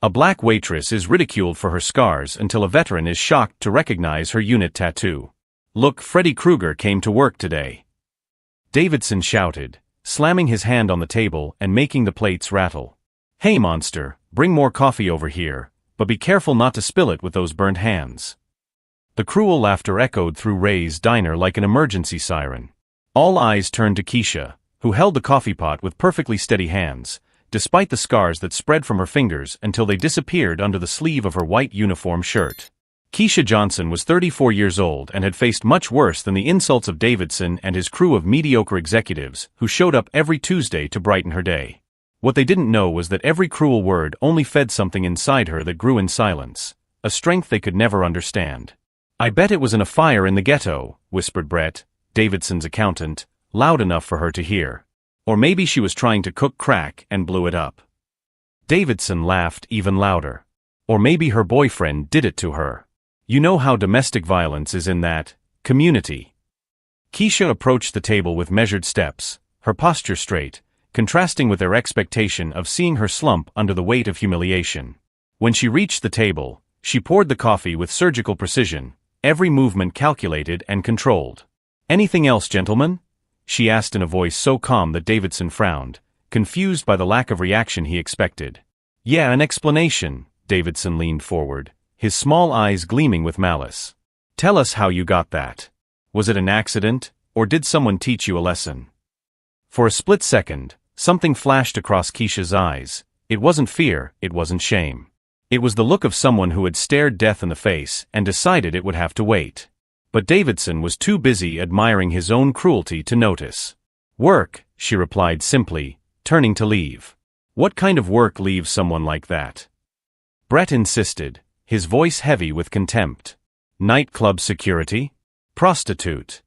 A black waitress is ridiculed for her scars until a veteran is shocked to recognize her unit tattoo. "Look, Freddy Krueger came to work today," Davidson shouted, slamming his hand on the table and making the plates rattle. "Hey monster, bring more coffee over here, but be careful not to spill it with those burnt hands." The cruel laughter echoed through Ray's diner like an emergency siren. All eyes turned to Keisha, who held the coffee pot with perfectly steady hands, despite the scars that spread from her fingers until they disappeared under the sleeve of her white uniform shirt. Keisha Johnson was 34 years old and had faced much worse than the insults of Davidson and his crew of mediocre executives who showed up every Tuesday to brighten her day. What they didn't know was that every cruel word only fed something inside her that grew in silence, a strength they could never understand. "I bet it was in a fire in the ghetto," whispered Brett, Davidson's accountant, loud enough for her to hear. "Or maybe she was trying to cook crack and blew it up." Davidson laughed even louder. "Or maybe her boyfriend did it to her. You know how domestic violence is in that community." Keisha approached the table with measured steps, her posture straight, contrasting with their expectation of seeing her slump under the weight of humiliation. When she reached the table, she poured the coffee with surgical precision, every movement calculated and controlled. "Anything else, gentlemen?" she asked in a voice so calm that Davidson frowned, confused by the lack of reaction he expected. "Yeah, an explanation," Davidson leaned forward, his small eyes gleaming with malice. "Tell us how you got that. Was it an accident, or did someone teach you a lesson?" For a split second, something flashed across Keisha's eyes. It wasn't fear, it wasn't shame. It was the look of someone who had stared death in the face and decided it would have to wait. But Davidson was too busy admiring his own cruelty to notice. "Work," she replied simply, turning to leave. "What kind of work leaves someone like that?" Brett insisted, his voice heavy with contempt. "Nightclub security? Prostitute?"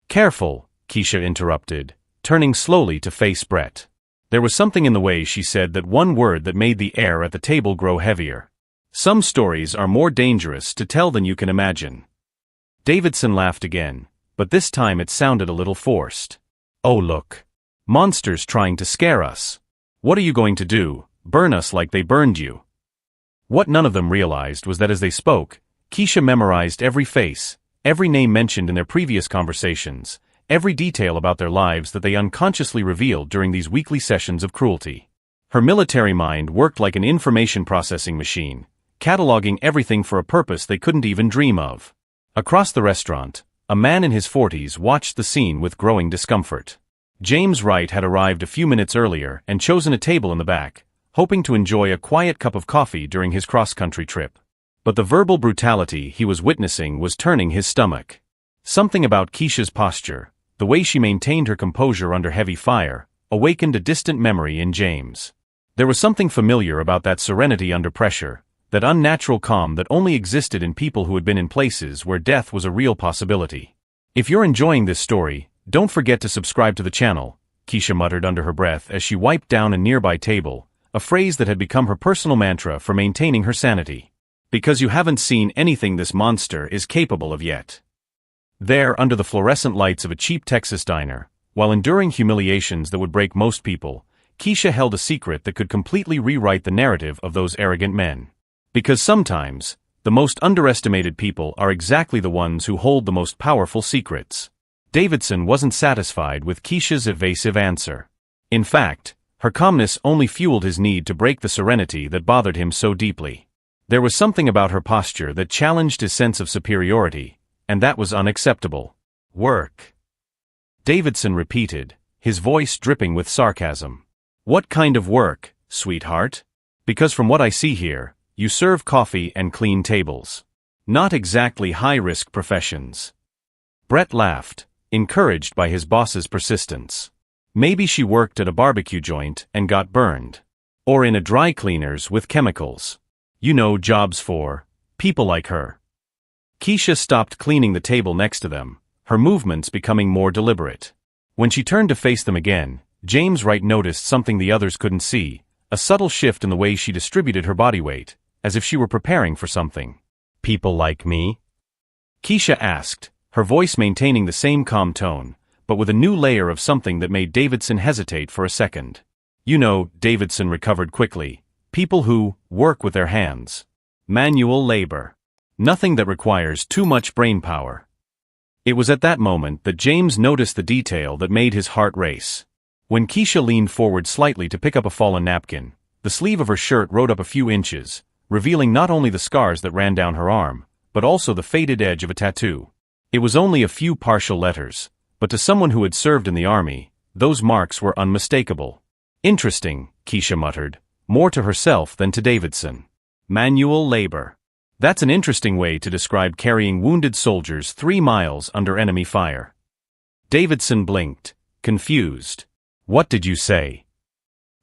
"Careful," Keisha interrupted, turning slowly to face Brett. There was something in the way she said that one word that made the air at the table grow heavier. "Some stories are more dangerous to tell than you can imagine." Davidson laughed again, but this time it sounded a little forced. "Oh look. Monsters trying to scare us. What are you going to do, burn us like they burned you?" What none of them realized was that as they spoke, Keisha memorized every face, every name mentioned in their previous conversations, every detail about their lives that they unconsciously revealed during these weekly sessions of cruelty. Her military mind worked like an information processing machine, cataloging everything for a purpose they couldn't even dream of. Across the restaurant, a man in his 40s watched the scene with growing discomfort. James Wright had arrived a few minutes earlier and chosen a table in the back, hoping to enjoy a quiet cup of coffee during his cross-country trip. But the verbal brutality he was witnessing was turning his stomach. Something about Keisha's posture, the way she maintained her composure under heavy fire, awakened a distant memory in James. There was something familiar about that serenity under pressure, that unnatural calm that only existed in people who had been in places where death was a real possibility. "If you're enjoying this story, don't forget to subscribe to the channel," Keisha muttered under her breath as she wiped down a nearby table, a phrase that had become her personal mantra for maintaining her sanity. "Because you haven't seen anything this monster is capable of yet." There, under the fluorescent lights of a cheap Texas diner, while enduring humiliations that would break most people, Keisha held a secret that could completely rewrite the narrative of those arrogant men. Because sometimes, the most underestimated people are exactly the ones who hold the most powerful secrets. Davidson wasn't satisfied with Keisha's evasive answer. In fact, her calmness only fueled his need to break the serenity that bothered him so deeply. There was something about her posture that challenged his sense of superiority, and that was unacceptable. "Work," Davidson repeated, his voice dripping with sarcasm. "What kind of work, sweetheart? Because from what I see here, you serve coffee and clean tables. Not exactly high-risk professions." Brett laughed, encouraged by his boss's persistence. Maybe she worked at a barbecue joint and got burned. Or in a dry cleaners with chemicals. You know, jobs for people like her. Keisha stopped cleaning the table next to them, her movements becoming more deliberate. When she turned to face them again, James Wright noticed something the others couldn't see, a subtle shift in the way she distributed her body weight, as if she were preparing for something. "People like me?" Keisha asked, her voice maintaining the same calm tone, but with a new layer of something that made Davidson hesitate for a second. "You know," Davidson recovered quickly, People who work with their hands. Manual labor. Nothing that requires too much brain power. It was at that moment that James noticed the detail that made his heart race. When Keisha leaned forward slightly to pick up a fallen napkin, the sleeve of her shirt rode up a few inches, revealing not only the scars that ran down her arm, but also the faded edge of a tattoo. It was only a few partial letters, but to someone who had served in the army, those marks were unmistakable. Interesting, Keisha muttered, more to herself than to Davidson. Manual labor. That's an interesting way to describe carrying wounded soldiers 3 miles under enemy fire. Davidson blinked, confused. What did you say?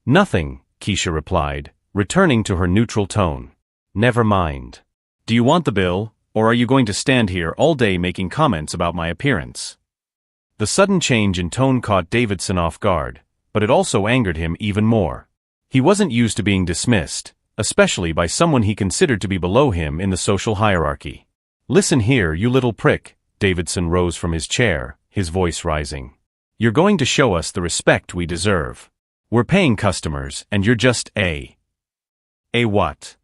Nothing, Keisha replied, returning to her neutral tone. Never mind. Do you want the bill, or are you going to stand here all day making comments about my appearance? The sudden change in tone caught Davidson off guard, but it also angered him even more. He wasn't used to being dismissed, especially by someone he considered to be below him in the social hierarchy. Listen here, you little prick, Davidson rose from his chair, his voice rising. You're going to show us the respect we deserve. We're paying customers, and you're just A what?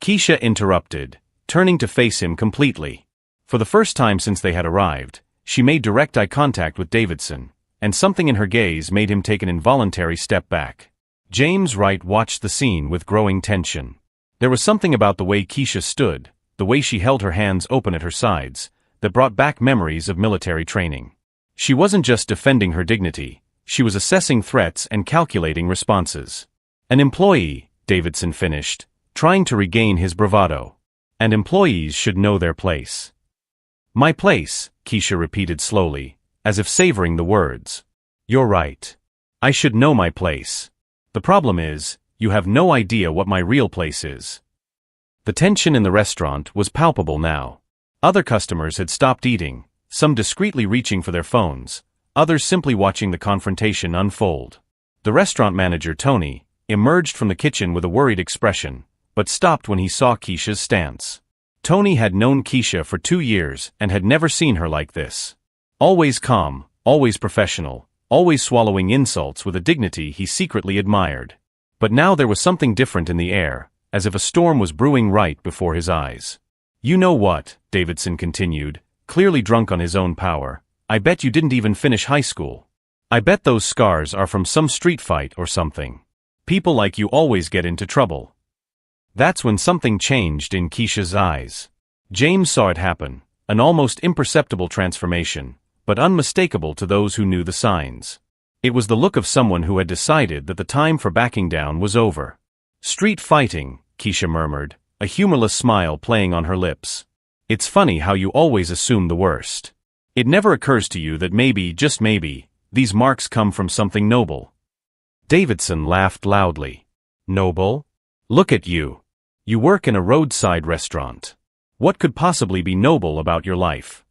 Keisha interrupted, turning to face him completely. For the first time since they had arrived, she made direct eye contact with Davidson, and something in her gaze made him take an involuntary step back. James Wright watched the scene with growing tension. There was something about the way Keisha stood, the way she held her hands open at her sides, that brought back memories of military training. She wasn't just defending her dignity, she was assessing threats and calculating responses. An employee, Davidson finished, trying to regain his bravado. And employees should know their place. My place, Keisha repeated slowly, as if savoring the words. You're right. I should know my place. The problem is, you have no idea what my real place is. The tension in the restaurant was palpable now. Other customers had stopped eating, some discreetly reaching for their phones, others simply watching the confrontation unfold. The restaurant manager, Tony, emerged from the kitchen with a worried expression, but stopped when he saw Keisha's stance. Tony had known Keisha for 2 years and had never seen her like this. Always calm, always professional, always swallowing insults with a dignity he secretly admired. But now there was something different in the air, as if a storm was brewing right before his eyes. You know what, Davidson continued, clearly drunk on his own power, I bet you didn't even finish high school. I bet those scars are from some street fight or something. People like you always get into trouble. That's when something changed in Keisha's eyes. James saw it happen, an almost imperceptible transformation, but unmistakable to those who knew the signs. It was the look of someone who had decided that the time for backing down was over. Street fighting, Keisha murmured, a humorless smile playing on her lips. It's funny how you always assume the worst. It never occurs to you that maybe, just maybe, these marks come from something noble. Davidson laughed loudly. Noble? Look at you. You work in a roadside restaurant. What could possibly be noble about your life?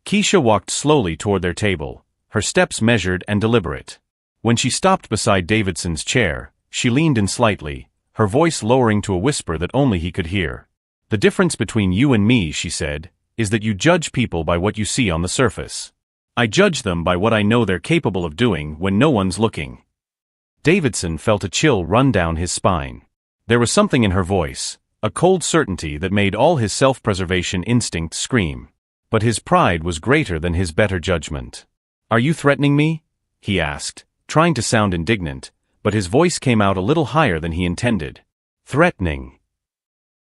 Keisha walked slowly toward their table, her steps measured and deliberate. When she stopped beside Davidson's chair, she leaned in slightly, her voice lowering to a whisper that only he could hear. The difference between you and me, she said, is that you judge people by what you see on the surface. I judge them by what I know they're capable of doing when no one's looking. Davidson felt a chill run down his spine. There was something in her voice, a cold certainty that made all his self-preservation instincts scream. But his pride was greater than his better judgment. Are you threatening me? He asked, trying to sound indignant, but his voice came out a little higher than he intended. Threatening.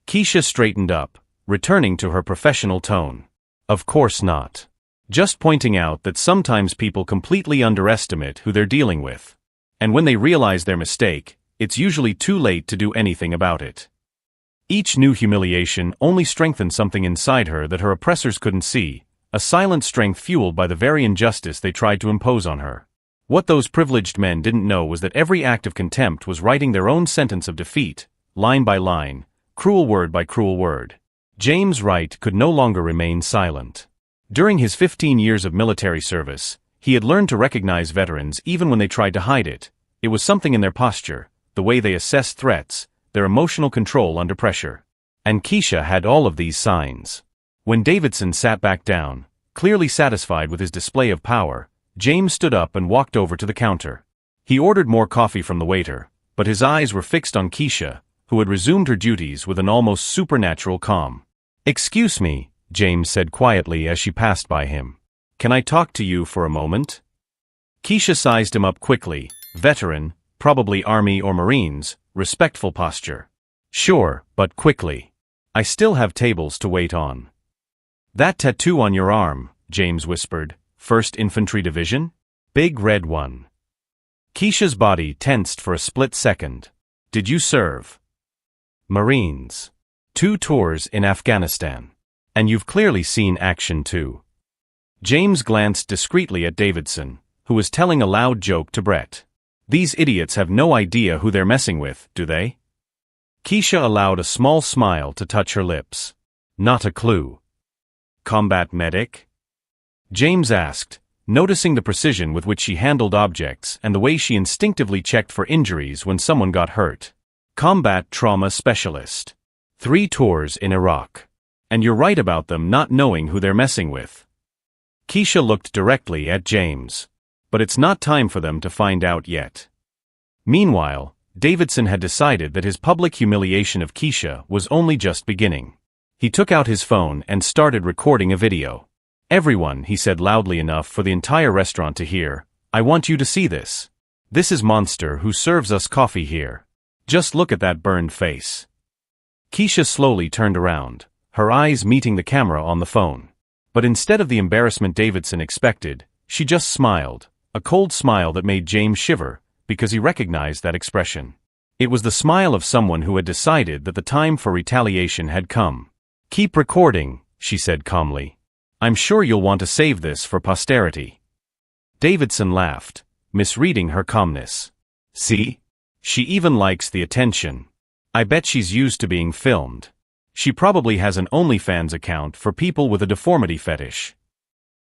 Keisha straightened up, returning to her professional tone. Of course not. Just pointing out that sometimes people completely underestimate who they're dealing with. And when they realize their mistake, it's usually too late to do anything about it. Each new humiliation only strengthened something inside her that her oppressors couldn't see, a silent strength fueled by the very injustice they tried to impose on her. What those privileged men didn't know was that every act of contempt was writing their own sentence of defeat, line by line, cruel word by cruel word. James Wright could no longer remain silent. During his 15 years of military service, he had learned to recognize veterans even when they tried to hide it. It was something in their posture, the way they assessed threats, their emotional control under pressure. And Keisha had all of these signs. When Davidson sat back down, clearly satisfied with his display of power, James stood up and walked over to the counter. He ordered more coffee from the waiter, but his eyes were fixed on Keisha, who had resumed her duties with an almost supernatural calm. "Excuse me," James said quietly as she passed by him. "Can I talk to you for a moment?" Keisha sized him up quickly. Veteran, probably Army or Marines, respectful posture. "Sure, but quickly. I still have tables to wait on." "That tattoo on your arm," James whispered. "First Infantry Division? Big red one." Keisha's body tensed for a split second. "Did you serve?" "Marines. 2 tours in Afghanistan. And you've clearly seen action too." James glanced discreetly at Davidson, who was telling a loud joke to Brett. "These idiots have no idea who they're messing with, do they?" Keisha allowed a small smile to touch her lips. "Not a clue." "Combat medic?" James asked, noticing the precision with which she handled objects and the way she instinctively checked for injuries when someone got hurt. "Combat trauma specialist. 3 tours in Iraq. And you're right about them not knowing who they're messing with." Keisha looked directly at James. "But it's not time for them to find out yet." Meanwhile, Davidson had decided that his public humiliation of Keisha was only just beginning. He took out his phone and started recording a video. "Everyone," he said loudly enough for the entire restaurant to hear, "I want you to see this. This is Monster who serves us coffee here. Just look at that burned face." Keisha slowly turned around, her eyes meeting the camera on the phone. But instead of the embarrassment Davidson expected, she just smiled, a cold smile that made James shiver, because he recognized that expression. It was the smile of someone who had decided that the time for retaliation had come. "Keep recording," she said calmly. "I'm sure you'll want to save this for posterity." Davidson laughed, misreading her calmness. "See? She even likes the attention. I bet she's used to being filmed. She probably has an OnlyFans account for people with a deformity fetish."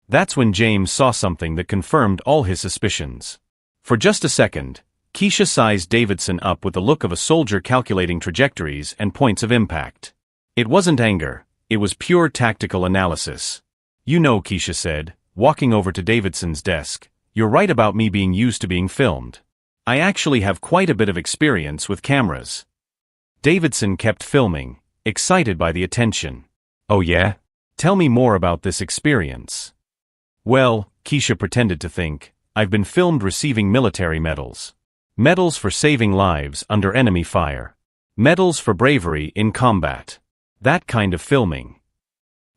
That's when James saw something that confirmed all his suspicions. For just a second, Keisha sized Davidson up with the look of a soldier calculating trajectories and points of impact. It wasn't anger, it was pure tactical analysis. "You know," Keisha said, walking over to Davidson's desk, "you're right about me being used to being filmed. I actually have quite a bit of experience with cameras." Davidson kept filming, excited by the attention. "Oh yeah? Tell me more about this experience." "Well," Keisha pretended to think, "I've been filmed receiving military medals. Medals for saving lives under enemy fire. Medals for bravery in combat. That kind of filming."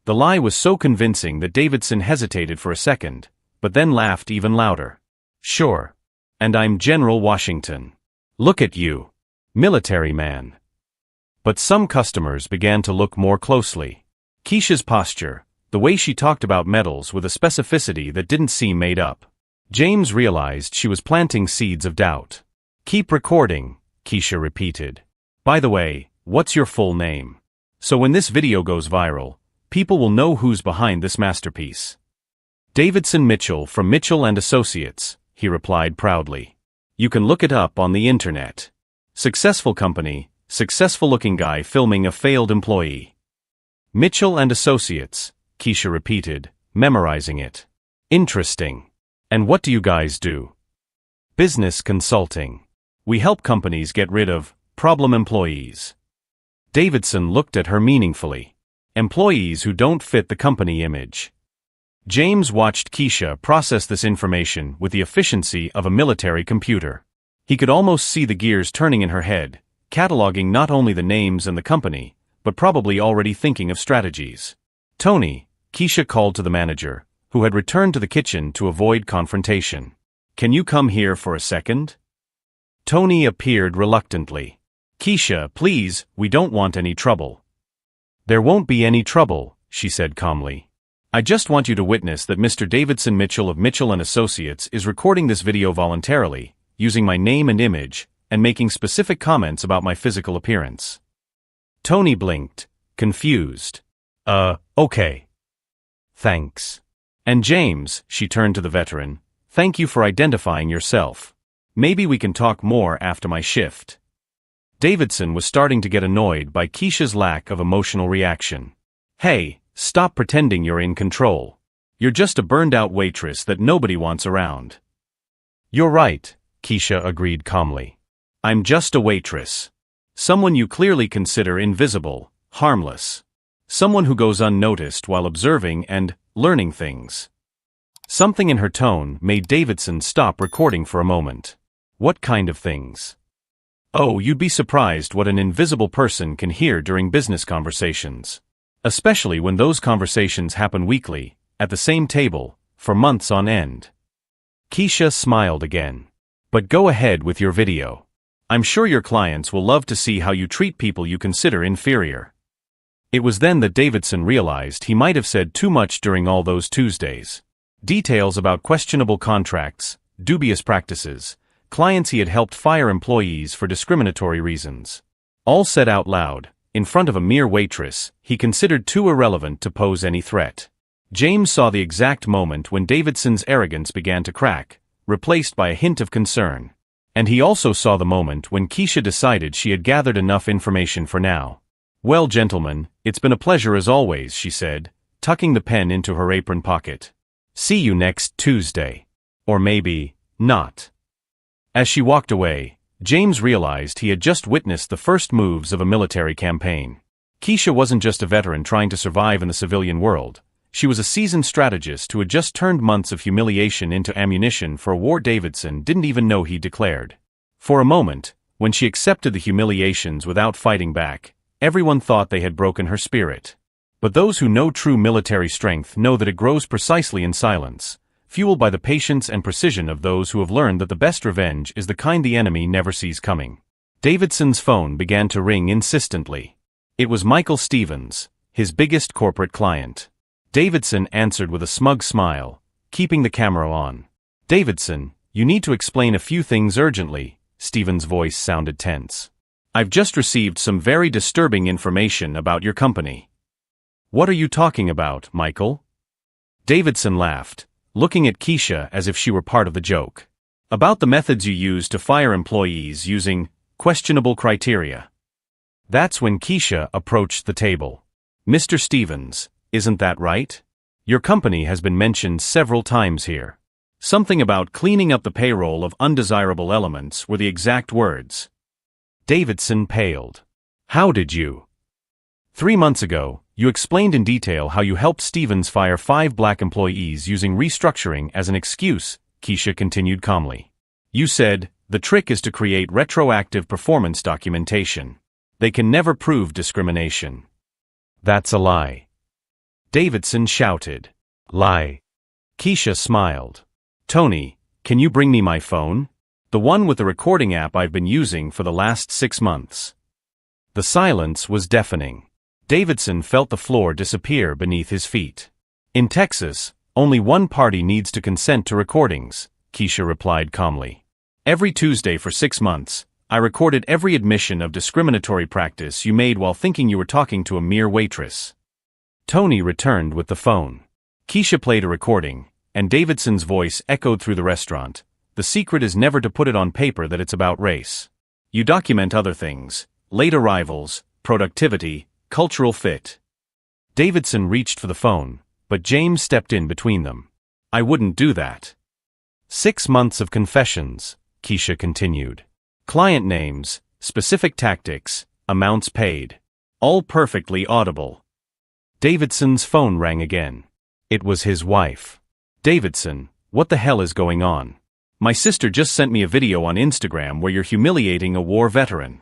The lie was so convincing that Davidson hesitated for a second, but then laughed even louder. "Sure. And I'm General Washington. Look at you. Military man." But some customers began to look more closely. Keisha's posture, the way she talked about medals with a specificity that didn't seem made up. James realized she was planting seeds of doubt. "Keep recording," Keisha repeated. "By the way, what's your full name? So when this video goes viral, people will know who's behind this masterpiece." "Davidson Mitchell from Mitchell and Associates," he replied proudly. "You can look it up on the internet. Successful company, successful-looking guy filming a failed employee." "Mitchell and Associates," Keisha repeated, memorizing it. "Interesting. And what do you guys do?" "Business consulting. We help companies get rid of problem employees." Davidson looked at her meaningfully. "Employees who don't fit the company image." James watched Keisha process this information with the efficiency of a military computer. He could almost see the gears turning in her head, cataloging not only the names and the company, but probably already thinking of strategies. "Tony," Keisha called to the manager, who had returned to the kitchen to avoid confrontation. "Can you come here for a second?" Tony appeared reluctantly. "Keisha, please, we don't want any trouble." "There won't be any trouble," she said calmly. "I just want you to witness that Mr. Davidson Mitchell of Mitchell and Associates is recording this video voluntarily, using my name and image, and making specific comments about my physical appearance." Tony blinked, confused. Okay. Thanks. "And James," she turned to the veteran, "thank you for identifying yourself. Maybe we can talk more after my shift." Davidson was starting to get annoyed by Keisha's lack of emotional reaction. "Hey, stop pretending you're in control. You're just a burned-out waitress that nobody wants around." "You're right," Keisha agreed calmly. I'm just a waitress. Someone you clearly consider invisible, harmless. Someone who goes unnoticed while observing and learning things. Something in her tone made Davidson stop recording for a moment. What kind of things? Oh, you'd be surprised what an invisible person can hear during business conversations. Especially when those conversations happen weekly, at the same table, for months on end. Keisha smiled again. But go ahead with your video. I'm sure your clients will love to see how you treat people you consider inferior. It was then that Davidson realized he might have said too much during all those Tuesdays. Details about questionable contracts, dubious practices, clients he had helped fire employees for discriminatory reasons. All said out loud, in front of a mere waitress, he considered too irrelevant to pose any threat. James saw the exact moment when Davidson's arrogance began to crack, replaced by a hint of concern. And he also saw the moment when Keisha decided she had gathered enough information for now. Well, gentlemen, it's been a pleasure as always, she said, tucking the pen into her apron pocket. See you next Tuesday. Or maybe, not. As she walked away, James realized he had just witnessed the first moves of a military campaign. Keisha wasn't just a veteran trying to survive in the civilian world. She was a seasoned strategist who had just turned months of humiliation into ammunition for a war Davidson didn't even know he declared. For a moment, when she accepted the humiliations without fighting back, everyone thought they had broken her spirit. But those who know true military strength know that it grows precisely in silence, fueled by the patience and precision of those who have learned that the best revenge is the kind the enemy never sees coming. Davidson's phone began to ring insistently. It was Michael Stevens, his biggest corporate client. Davidson answered with a smug smile, keeping the camera on. Davidson, you need to explain a few things urgently, Stevens' voice sounded tense. I've just received some very disturbing information about your company. What are you talking about, Michael? Davidson laughed, looking at Keisha as if she were part of the joke. About the methods you use to fire employees using questionable criteria. That's when Keisha approached the table. Mr. Stevens, isn't that right? Your company has been mentioned several times here. Something about cleaning up the payroll of undesirable elements were the exact words. Davidson paled. How did you? 3 months ago, you explained in detail how you helped Stevens fire 5 black employees using restructuring as an excuse, Keisha continued calmly. You said, the trick is to create retroactive performance documentation. They can never prove discrimination. That's a lie. Davidson shouted. Lie. Keisha smiled. Tony, can you bring me my phone? The one with the recording app I've been using for the last 6 months. The silence was deafening. Davidson felt the floor disappear beneath his feet. In Texas, only one party needs to consent to recordings, Keisha replied calmly. Every Tuesday for 6 months, I recorded every admission of discriminatory practice you made while thinking you were talking to a mere waitress. Tony returned with the phone. Keisha played a recording, and Davidson's voice echoed through the restaurant. The secret is never to put it on paper that it's about race. You document other things, late arrivals, productivity, cultural fit. Davidson reached for the phone, but James stepped in between them. I wouldn't do that. 6 months of confessions, Keisha continued. Client names, specific tactics, amounts paid. All perfectly audible. Davidson's phone rang again. It was his wife. Davidson, what the hell is going on? My sister just sent me a video on Instagram where you're humiliating a war veteran.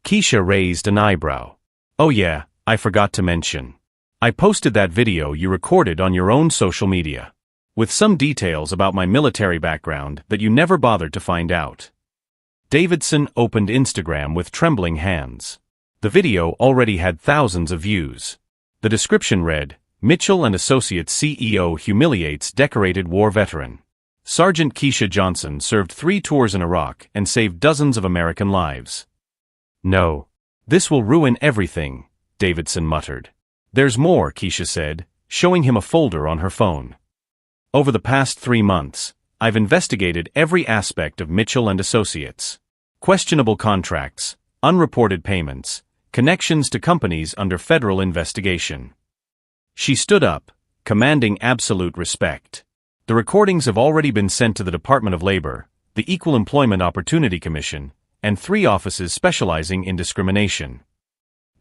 Keisha raised an eyebrow. Oh yeah, I forgot to mention. I posted that video you recorded on your own social media. With some details about my military background that you never bothered to find out. Davidson opened Instagram with trembling hands. The video already had thousands of views. The description read, Mitchell and Associates CEO humiliates decorated war veteran. Sergeant Keisha Johnson served 3 tours in Iraq and saved dozens of American lives. No. This will ruin everything, Davidson muttered. There's more, Keisha said, showing him a folder on her phone. Over the past 3 months, I've investigated every aspect of Mitchell and Associates. Questionable contracts, unreported payments, connections to companies under federal investigation. She stood up, commanding absolute respect. The recordings have already been sent to the Department of Labor, the Equal Employment Opportunity Commission, and 3 offices specializing in discrimination.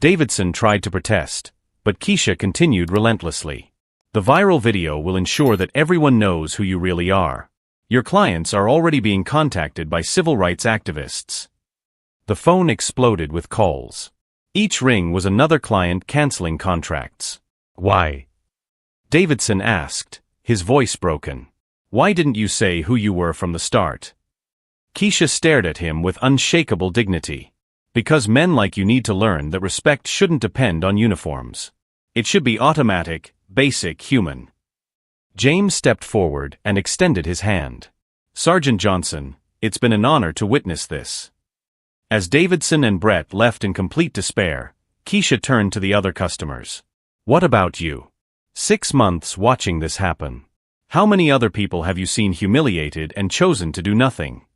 Davidson tried to protest, but Keisha continued relentlessly. The viral video will ensure that everyone knows who you really are. Your clients are already being contacted by civil rights activists. The phone exploded with calls. Each ring was another client canceling contracts. Why? Davidson asked, his voice broken. Why didn't you say who you were from the start? Keisha stared at him with unshakable dignity. Because men like you need to learn that respect shouldn't depend on uniforms. It should be automatic, basic human. James stepped forward and extended his hand. Sergeant Johnson, it's been an honor to witness this. As Davidson and Brett left in complete despair, Keisha turned to the other customers. What about you? 6 months watching this happen. How many other people have you seen humiliated and chosen to do nothing?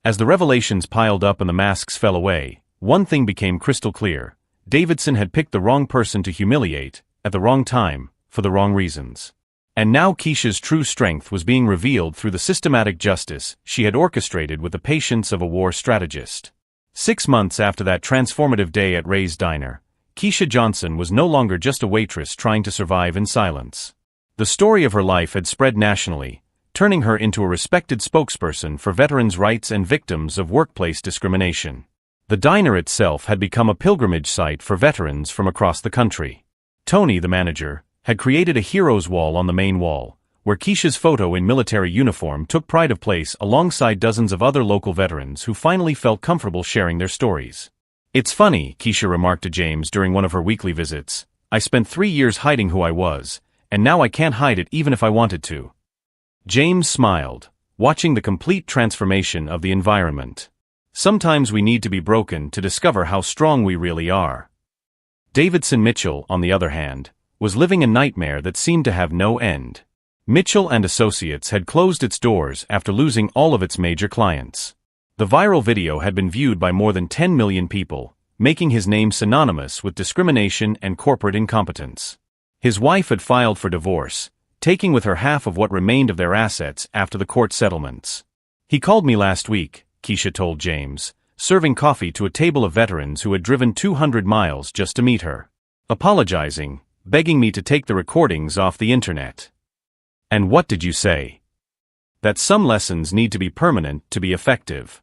As the revelations piled up and the masks fell away, one thing became crystal clear. Davidson had picked the wrong person to humiliate, at the wrong time, for the wrong reasons. And now Keisha's true strength was being revealed through the systematic justice she had orchestrated with the patience of a war strategist. 6 months after that transformative day at Ray's Diner, Keisha Johnson was no longer just a waitress trying to survive in silence. The story of her life had spread nationally, turning her into a respected spokesperson for veterans' rights and victims of workplace discrimination. The diner itself had become a pilgrimage site for veterans from across the country. Tony, the manager, had created a hero's wall on the main wall, where Keisha's photo in military uniform took pride of place alongside dozens of other local veterans who finally felt comfortable sharing their stories. It's funny, Keisha remarked to James during one of her weekly visits. I spent 3 years hiding who I was, and now I can't hide it even if I wanted to. James smiled, watching the complete transformation of the environment. Sometimes we need to be broken to discover how strong we really are. Davidson Mitchell, on the other hand, was living a nightmare that seemed to have no end. Mitchell and Associates had closed its doors after losing all of its major clients. The viral video had been viewed by more than 10 million people, making his name synonymous with discrimination and corporate incompetence. His wife had filed for divorce, taking with her half of what remained of their assets after the court settlements. He called me last week, Keisha told James, serving coffee to a table of veterans who had driven 200 miles just to meet her. Apologizing, begging me to take the recordings off the internet. And what did you say? That some lessons need to be permanent to be effective.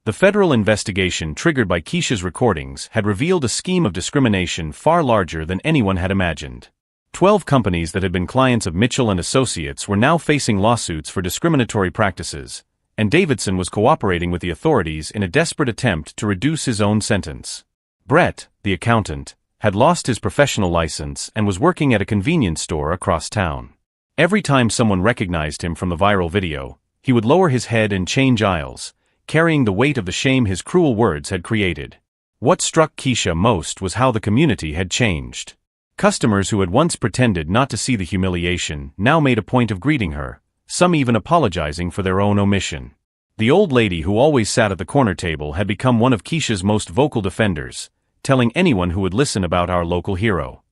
The federal investigation triggered by Keisha's recordings had revealed a scheme of discrimination far larger than anyone had imagined. 12 companies that had been clients of Mitchell and Associates were now facing lawsuits for discriminatory practices, and Davidson was cooperating with the authorities in a desperate attempt to reduce his own sentence. Brett, the accountant, had lost his professional license and was working at a convenience store across town. Every time someone recognized him from the viral video, he would lower his head and change aisles, carrying the weight of the shame his cruel words had created. What struck Keisha most was how the community had changed. Customers who had once pretended not to see the humiliation now made a point of greeting her, some even apologizing for their own omission. The old lady who always sat at the corner table had become one of Keisha's most vocal defenders, telling anyone who would listen about our local hero.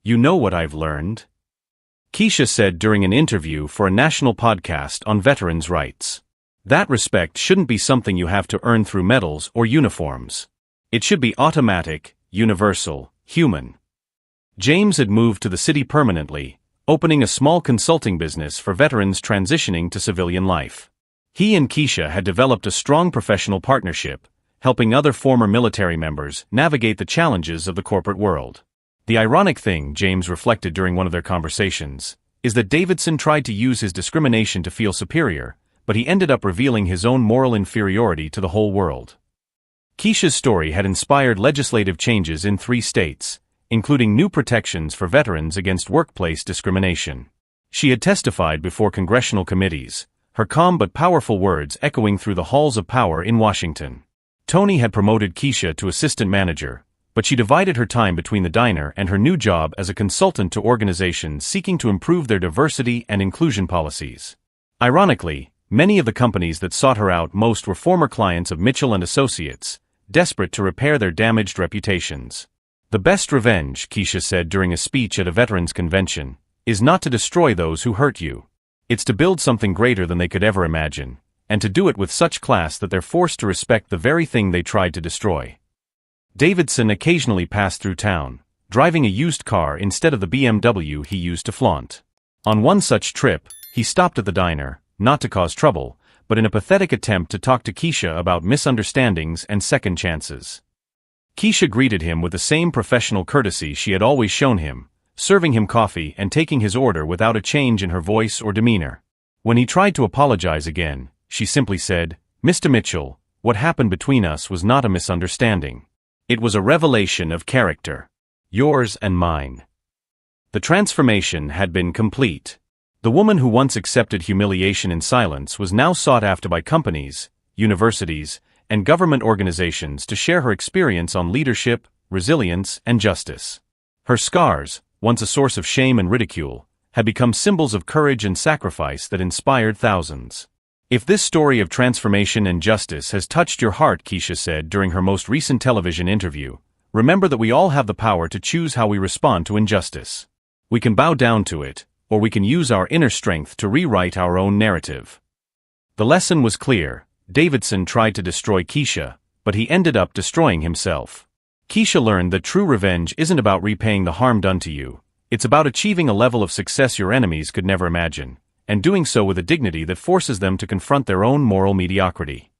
You know what I've learned? Keisha said during an interview for a national podcast on veterans' rights. That respect shouldn't be something you have to earn through medals or uniforms. It should be automatic, universal, human. James had moved to the city permanently, opening a small consulting business for veterans transitioning to civilian life. He and Keisha had developed a strong professional partnership, helping other former military members navigate the challenges of the corporate world. The ironic thing, James reflected during one of their conversations, is that Davidson tried to use his discrimination to feel superior, but he ended up revealing his own moral inferiority to the whole world. Keisha's story had inspired legislative changes in 3 states, including new protections for veterans against workplace discrimination. She had testified before congressional committees, her calm but powerful words echoing through the halls of power in Washington. Tony had promoted Keisha to assistant manager, but she divided her time between the diner and her new job as a consultant to organizations seeking to improve their diversity and inclusion policies. Ironically, many of the companies that sought her out most were former clients of Mitchell and Associates, desperate to repair their damaged reputations. The best revenge, Keisha said during a speech at a veterans convention, is not to destroy those who hurt you. It's to build something greater than they could ever imagine, and to do it with such class that they're forced to respect the very thing they tried to destroy. Davidson occasionally passed through town, driving a used car instead of the BMW he used to flaunt. On one such trip, he stopped at the diner, not to cause trouble, but in a pathetic attempt to talk to Keisha about misunderstandings and second chances. Keisha greeted him with the same professional courtesy she had always shown him, serving him coffee and taking his order without a change in her voice or demeanor. When he tried to apologize again, she simply said, "Mr. Mitchell, what happened between us was not a misunderstanding. It was a revelation of character. Yours and mine." The transformation had been complete. The woman who once accepted humiliation in silence was now sought after by companies, universities, and government organizations to share her experience on leadership, resilience, and justice. Her scars, once a source of shame and ridicule, had become symbols of courage and sacrifice that inspired thousands. "If this story of transformation and justice has touched your heart," Keisha said during her most recent television interview, "remember that we all have the power to choose how we respond to injustice. We can bow down to it, or we can use our inner strength to rewrite our own narrative." The lesson was clear. Davidson tried to destroy Keisha, but he ended up destroying himself. Keisha learned that true revenge isn't about repaying the harm done to you. It's about achieving a level of success your enemies could never imagine, and doing so with a dignity that forces them to confront their own moral mediocrity.